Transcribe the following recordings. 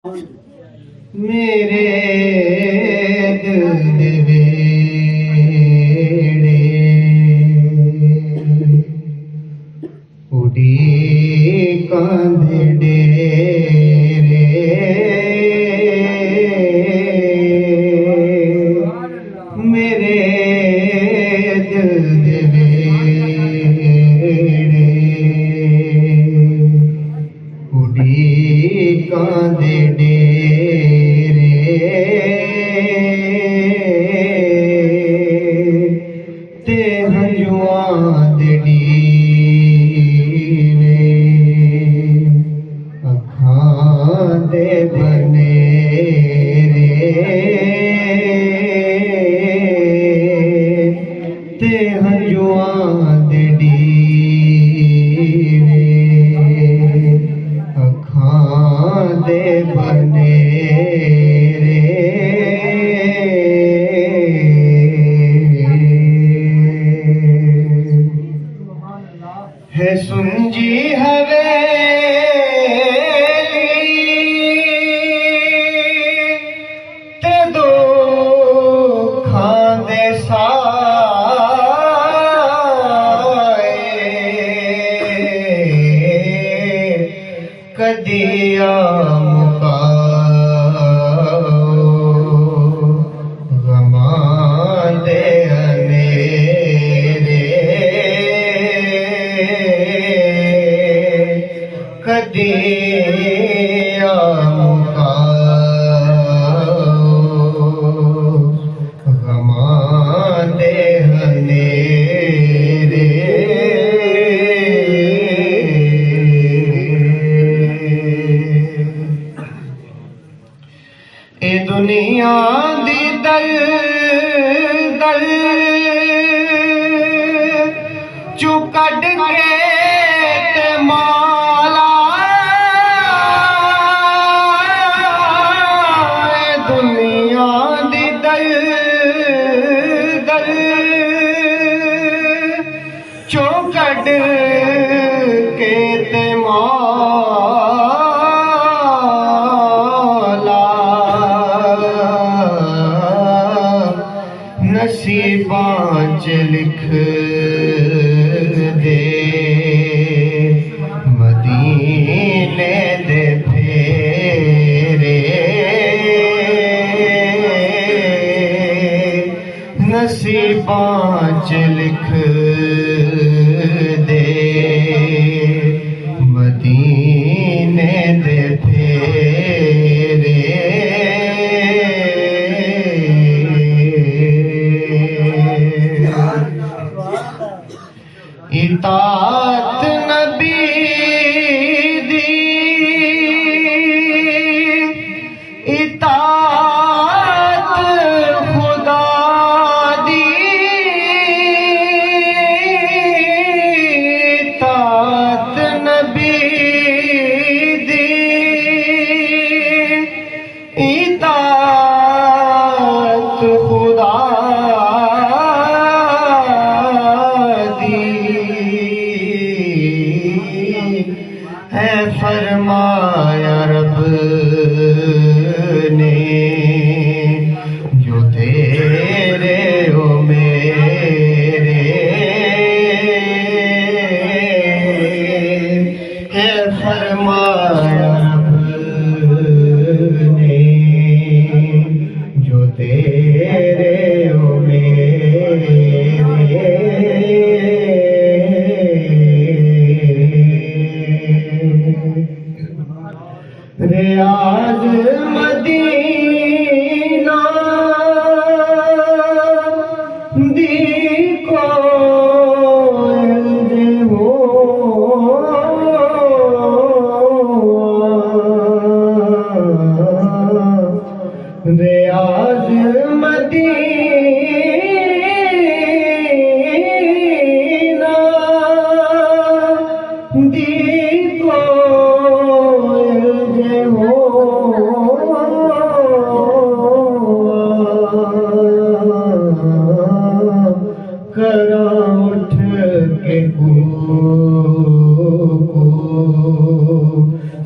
मेरे दिल दे वेड़े उड़ी कांधे डेरे मेरे दिल दे वेड़े उड़ी कांधे है सुंजी हवेली ते दो खांदे साए कदी आ कदिया गमा दे हनेरे ए दुनिया दी दल दल चू कढ के ते माला चौकड़ के ते माला नसीबां च लिख दे मदीने दे फेरे नसीबां च लिख दे मदीने दे फेरे इताअत नबी दी इताअत खुदा दी इताअत नबी दी इताअत खुदा है फरमाया रब ने जो तेरे हो मेरे है फरमाया रब ने जो तेरे हो मेरे रियाज मदीना दी कोयल हो रियाज मदीना दी करा उठ के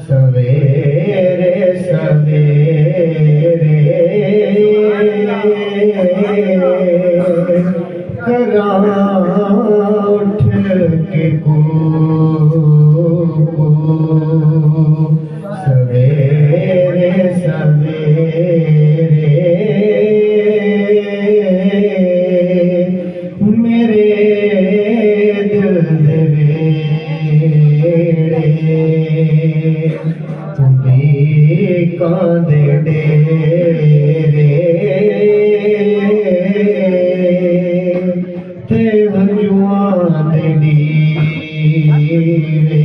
सवेरे सवेरे सवेरे सवेरे मेरे दिल दे वेड़े उड़ीकां दे डेरे ते हंजुआं दे डीवे